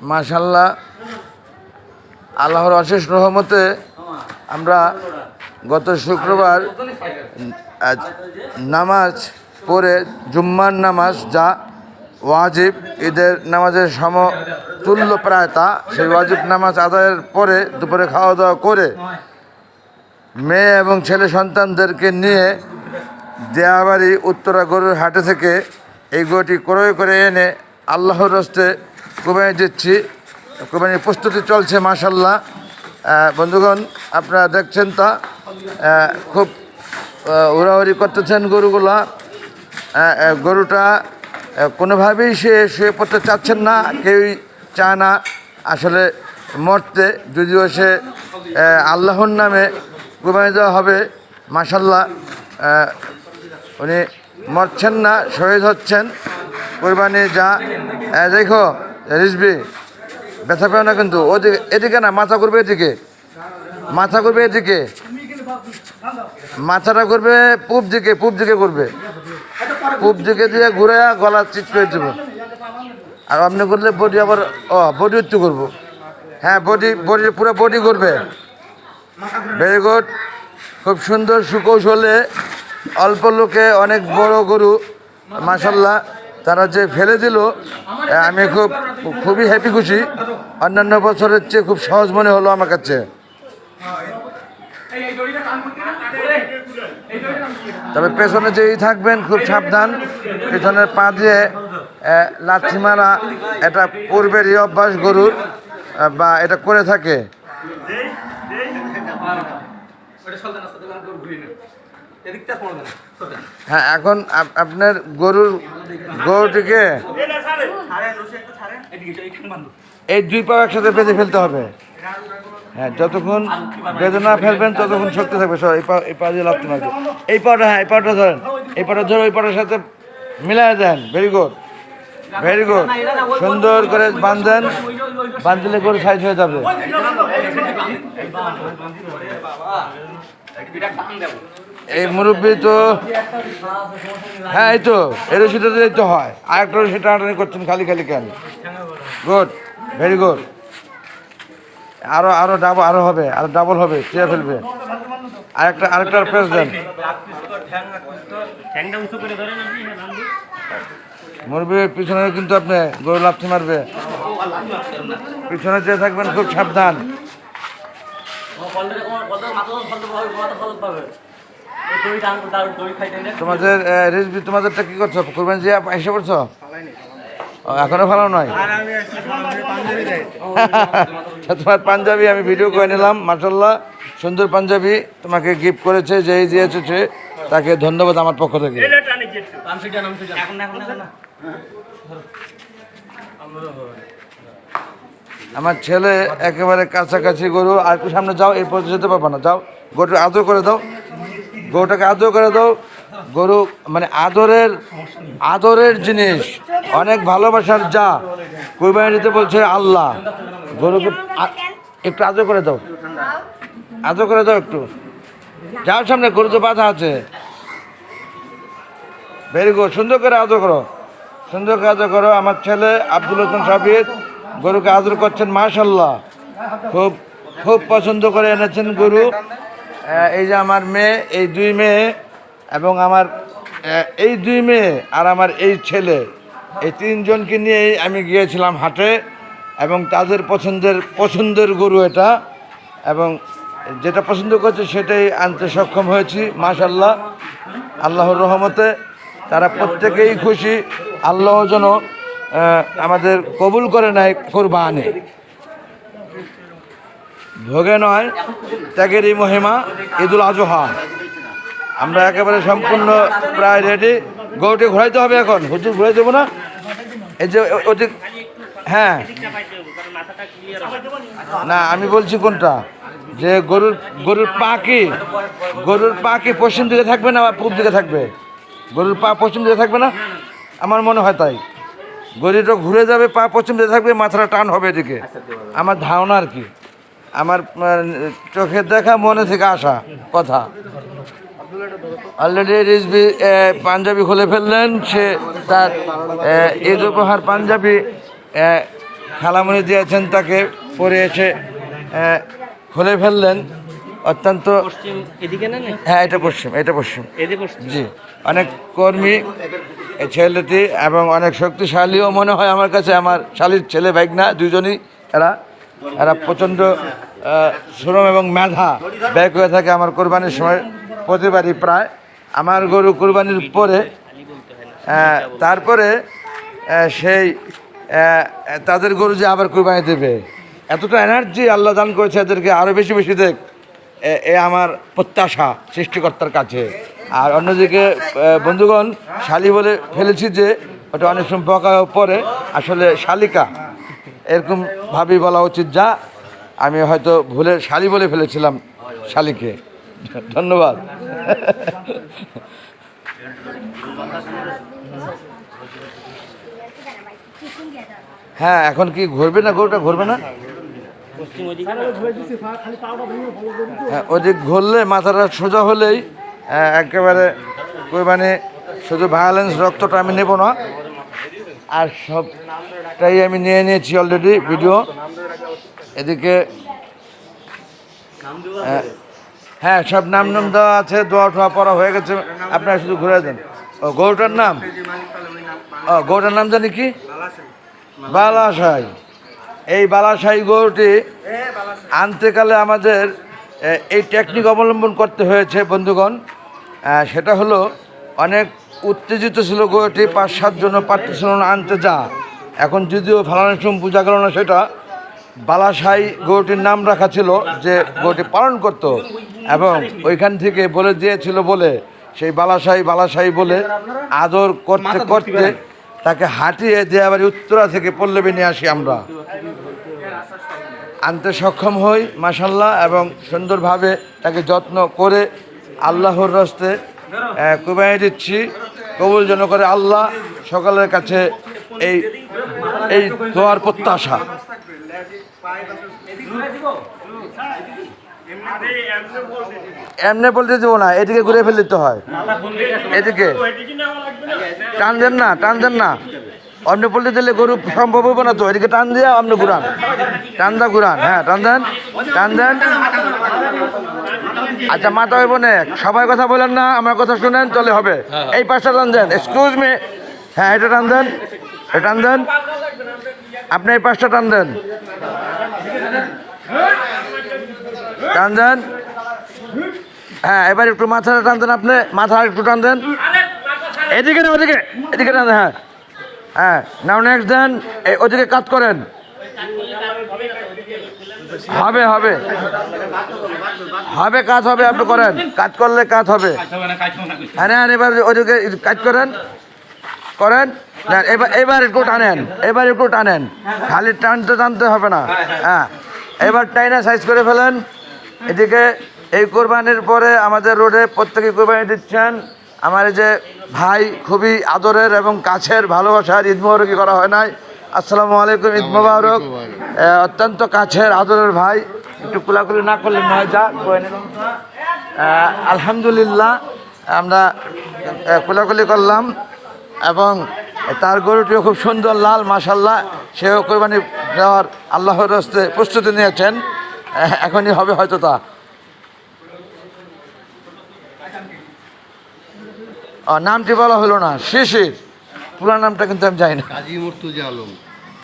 মাশাআল্লাহ, আল্লাহর অশেষ রহমতে আমরা গত শুক্রবার নামাজ পড়ে জুম্মার নামাজ যা ওয়াজিব ঈদের নামাজের সমতুল্য প্রায় তা সেই ওয়াজিব নামাজ আদায়ের পরে দুপুরে খাওয়া দাওয়া করে মেয়ে এবং ছেলে সন্তানদেরকে নিয়ে দেয়াবাড়ি উত্তরা গরুর হাটে থেকে এই গরুটি ক্রয় করে এনে আল্লাহর হস্তে কোরবানি দিচ্ছি। কোরবানির প্রস্তুতি চলছে মাশাআল্লাহ। বন্ধুগণ, আপনারা দেখছেন তা খুব উড়াউড়ি করতেছেন গরুগুলা। গরুটা কোনোভাবেই সে শুয়ে পড়তে চাচ্ছেন না, কেউই চায় না আসলে মরতে, যদিও সে আল্লাহর নামে কোরবানি দেওয়া হবে। মাশাআল্লাহ, উনি মরছেন না, শহীদ হচ্ছেন। কোরবানি যা দেখো রিজবি, ব্যথা পেও না কিন্তু, ওদিকে এদিকে না, মাথা করবে এদিকে, মাথা করবে এদিকে, মাথাটা করবে পূব দিকে, পূব দিকে করবে, পূব দিকে দিয়ে ঘুরে গলা চিট করে দেবো। আর আপনি করলে বডি আবার বডি একটু করবো। হ্যাঁ, বডি পুরো বডি করবে। ভেরি গুড, খুব সুন্দর সুকৌশলে অল্প লোকে অনেক বড় গরু মাশাআল্লাহ তারা যে ফেলে দিল, আমি খুবই হ্যাপি, খুশি। অন্যান্য বছরের চেয়ে খুব সহজ মনে হলো আমার কাছে। তবে পেছনে যেই থাকবেন খুব সাবধান, পেছনের পা দিয়ে লাথি মারা এটা পূর্বেরই অভ্যাস গরুর, বা এটা করে থাকে। হ্যাঁ, এখন আপনার গরুটিকে এই দুই পা একসাথে বেঁধে ফেলতে হবে। হ্যাঁ, যতক্ষণ বেঁধে না ফেলবেন ততক্ষণ শক্তি থাকবে। সব এই পা দিয়ে লাফতে মারবে। এই পাটা, হ্যাঁ এই পাটা ধরেন, এই পাটা ধরে ওই পাটার সাথে মিলাই দেন। ভেরি গুড, ভেরি গুড, সুন্দর করে বাঁধেন, বাঁধলে গরু সাইজ হয়ে যাবে। এই মুরব্বী তো, হ্যাঁ এই তো এই রশিটা দিলেই তো হয়। আর একটা রশি টানাটানি করছেন খালি খালি কেন? Good, very good. আরো ডাবল, আরো হবে, আরো ডাবল হবে, চেয়ে ফেলবে। আরেকটা প্রেস দেন। মুরব্বীর পিছনে কিন্তু আপনি গরু লাফতি মারবে, পিছনে চেয়ে থাকবেন, খুব সাবধান। তোমাদের রেসবি, তোমাদেরটা কি করছো? কোরবানি যে এসে পড়ছো? এখনো ভালো নয়। তোমার পাঞ্জাবি আমি ভিডিও করে নিলাম, মাশাআল্লাহ সুন্দর পাঞ্জাবি তোমাকে গিফট করেছে, যেই দিয়েছে সে তাকে ধন্যবাদ আমার পক্ষ থেকে। আমার ছেলে একেবারে কাছাকাছি গরু, আর একটু সামনে যাও, এই পর্যন্ত যেতে পারবো না, যাও। গরুটা আদর করে দাও, গরুটাকে আদর করে দাও। গরু মানে আদরের জিনিস, অনেক ভালোবাসার যা কোরবানি দিতে বলছে আল্লাহ। গরুকে একটু আদর করে দাও, আদর করে দাও একটু। যাও সামনে, গরু তো বাধা আছে। ভেরি গুড, সুন্দর করে আদর করো, সুন্দর করে আদর করো। আমার ছেলে আব্দুল হোসেন সাবির গরুকে আদর করছেন মাশাআল্লাহ, খুব খুব পছন্দ করে এনেছেন গরু। এই যে আমার মেয়ে, এই দুই মেয়ে এবং আমার এই দুই মেয়ে আর আমার এই ছেলে, এই তিনজনকে নিয়ে আমি গিয়েছিলাম হাটে, এবং তাদের পছন্দের গরু এটা, এবং যেটা পছন্দ করছে সেটাই আনতে সক্ষম হয়েছি মাশাআল্লাহ। আল্লাহর রহমতে তারা প্রত্যেকেই খুশি। আল্লাহ যেন আমাদের কবুল করে নেয় কোরবানি। ভোগে নয়, ত্যাগেরই মহিমা ঈদুল আজহা। আমরা একেবারে সম্পূর্ণ প্রায় রেডি। গরুটি ঘোরাইতে হবে এখন, হুজুর ঘুরাই দেবো না? এই যে ওটি, হ্যাঁ না আমি বলছি কোনটা, যে গরুর পা কি পশ্চিম দিকে থাকবে না পূব দিকে থাকবে? গরুর পা পশ্চিম দিকে থাকবে না? আমার মনে হয় তাই। গরুটা ঘুরে যাবে, পা পশ্চিম দিকে থাকবে, মাথাটা টান হবে এদিকে, আমার ধারণা আর কি, আমার চোখের দেখা, মনে থেকে আসা কথা। অলরেডি রিজভি পাঞ্জাবি খুলে ফেললেন, সে তার ঈদ উপহার পাঞ্জাবি খালামণি দিয়েছেন তাকে পরে এসে খুলে ফেললেন। অত্যন্ত হ্যাঁ, এটা পশ্চিম জি, অনেক কর্মী এই ছেলেটি এবং অনেক শক্তিশালীও মনে হয় আমার কাছে। আমার শালীর ছেলে ভাইগনা দুজনই এরা প্রচণ্ড শ্রম এবং মেধা ব্যয় করে থাকে আমার কোরবানির সময় প্রতিবারই প্রায়। আমার গরু কোরবানির পরে তারপরে সেই তাদের গরু যে আবার কোরবানি দেবে, এতটা এনার্জি আল্লাহ দান করেছে এদেরকে, আরও বেশি বেশি দেখ, এ আমার প্রত্যাশা সৃষ্টিকর্তার কাছে। আর অন্যদিকে বন্ধুগণ, শালি বলে ফেলেছি যে ওটা অনেক সময় বকা পরে, আসলে শালিকা এরকম ভাবেই বলা উচিত। যা আমি হয়তো ভুলে শালি বলে ফেলেছিলাম শালিকে। ধন্যবাদ। হ্যাঁ, এখন কি ঘুরবে না গরুটা? ঘুরবে না? হ্যাঁ, ওদিক ঘুরলে মাথাটা সোজা হলেই একেবারে কোরবানি। শুধু ভায়োলেন্স রক্তটা আমি নেব না, আর সবটাই আমি নিয়ে নিয়েছি অলরেডি ভিডিও। এদিকে হ্যাঁ, সব নাম দেওয়া আছে, দোয়া টোয়া পড়া হয়ে গেছে। আপনারা শুধু ঘুরে দেন। ও গরুটার নাম, গরুটার নাম জানি কি? বালাশাহী। এই বালাশাহী গরুটি আনতেকালে আমাদের এই টেকনিক অবলম্বন করতে হয়েছে বন্ধুগণ। সেটা হলো, অনেক উত্তেজিত ছিল গরুটি, 5-7 জন পারতেছিল না আনতে যা। এখন যদিও ফালানোর সময় বোঝা গেল না সেটা, বালাশাহী গরুটির নাম রাখা ছিল যে গরুটি পালন করত, এবং ওইখান থেকে বলে দিয়েছিল বলে সেই বালাশাহী বলে আদর করতে করতে তাকে হাঁটিয়ে দেয়াবাড়ি উত্তরা থেকে পল্লবী নিয়ে আসি আমরা, আনতে সক্ষম হই মাশাল্লাহ। এবং সুন্দরভাবে তাকে যত্ন করে আল্লাহর রাস্তে কুরবানি দিচ্ছি। কবুল যেন করে আল্লাহ। সকালের কাছে এই এই দোয়ার প্রত্যাশা। এমনি বলতে দেবো না, এদিকে ঘুরে ফেলে দিতে হয়। এদিকে টান দেন না। অন্য পল্টে দিলে গরু সম্ভব হবে না তো। এদিকে টান দিয়ে আপনি ঘুরান, ঘুরান। হ্যাঁ, টান দেন। আচ্ছা, মাথা হইব না, সবাই কথা বলেন না, আমার কথা শুনেন তাহলে হবে। এই পাশটা টান দেন, এক্সকিউজ মি। হ্যাঁ, এটা টান দেন, আপনি এই পাশটা টান দেন। হ্যাঁ, এবার একটু মাথাটা টান দেন, আপনি মাথা একটু টান দেন। এদিকে না, এদিকে টান দেন। হ্যাঁ, নাও নেক্সট দেন। ওদিকে কাজ করেন। হবে কাজ হবে, আপনি করেন, কাজ করলে কাজ হবে। হ্যাঁ, এবার ওদিকে কাজ করেন। এবার একটু টানেন, খালি টানতে হবে না। হ্যাঁ, এবার টাইনা সাইজ করে ফেলেন। এদিকে এই কোরবানির পরে আমাদের রোডে প্রত্যেকে কোরবানি দিচ্ছেন। আমার এই যে ভাই, খুবই আদরের এবং কাছের ভালোবাসার, ঈদ মোবারকই করা হয় নাই। আসসালামু আলাইকুম, ঈদ মোবারক। অত্যন্ত কাছের আদরের ভাই, একটু কোলাকুলি না করলে নয়। যা আলহামদুলিল্লাহ, আমরা কোলাকুলি করলাম, এবং তার গরুটিও খুব সুন্দর লাল মাশাল্লাহ। সেও কোরবানি দেওয়ার আল্লাহর রাস্তে প্রস্তুতি নিয়েছেন, এখনই হবে হয়তো তা। নামটি বলা হলো না, শিশির। পুরো নামটা কিন্তু আমি জানি না।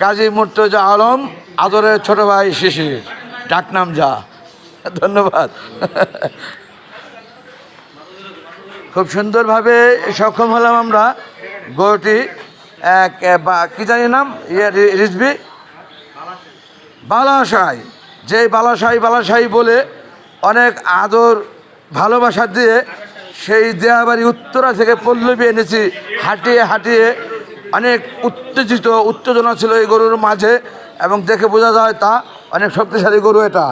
কাজী মুর্তজা আলম, আদরের ছোট ভাই শিশির, ডাকনাম যা। ধন্যবাদ। খুব সুন্দরভাবে সক্ষম হলাম আমরা। গরুটি কি জানি নাম, রিজবি বালাশাহী। যে বালাশাহী বলে অনেক আদর ভালোবাসা দিয়ে সেই দেয়াবাড়ি উত্তরা থেকে পল্লবী এনেছি হাঁটিয়ে। অনেক উত্তেজনা ছিল এই গরুর মাঝে, এবং দেখে বোঝা যায় তা অনেক শক্তিশালী গরু এটা।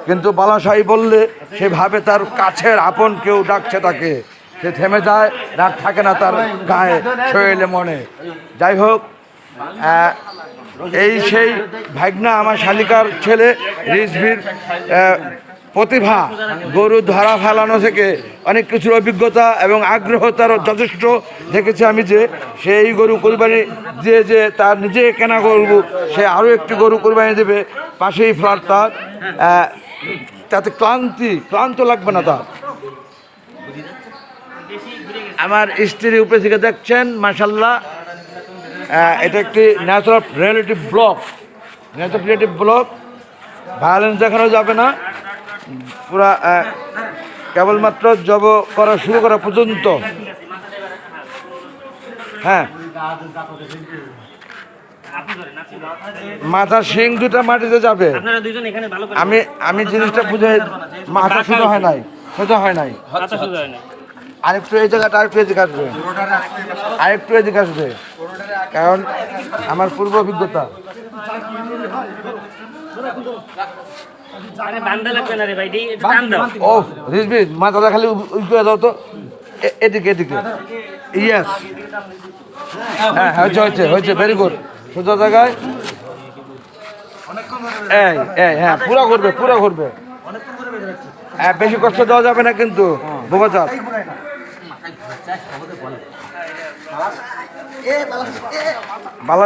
কিন্তু বালাশাহী বললে সে ভাবে তার কাছের আপন কেউ ডাকছে তাকে, সে থেমে যায়, রাত থাকে না তার গায়ে, শরীরে মনে। যাই হোক, এই সেই ভাগনা আমার শালিকার ছেলে রিজভির প্রতিভা, গরু ধরা ফেলানো থেকে অনেক কিছুর অভিজ্ঞতা এবং আগ্রহ তার যথেষ্ট দেখেছি আমি, যে সেই গরু কোরবানি দিয়ে যে তার নিজে কেনা গরু সে আরও একটি গরু কোরবানি দেবে পাশেই ফ্ল্যাট তার, তাতে ক্লান্ত লাগবে না তার। আমার স্ত্রী উপরে থেকে দেখছেন মাশাল্লাহ, এটা একটি ন্যাচারাল রিয়েলিটি ব্লগ, ভায়োলেন্স দেখানো যাবে না, পুরা কেবলমাত্র জব করা শুরু করা পর্যন্ত। হ্যাঁ, মাথার শিং দুটা মাটিতে যাবে। আমি জিনিসটা বুঝে, মাথা সোজা হয় নাই। আরেকটু এই জায়গাটা আরেকটু এদিকে আসবে, কারণ আমার পূর্ব অভিজ্ঞতা। ও রিজবি, মাথাটা খালি উল্টে দাও তো, এদিকে। ইয়েস, হ্যাঁ হয়েছে, ভেরি গুড। সোজা জায়গায়, হ্যাঁ, পুরো ঘুরবে। হ্যাঁ, বেশি কষ্ট দেওয়া যাবে না কিন্তু বোকাচার।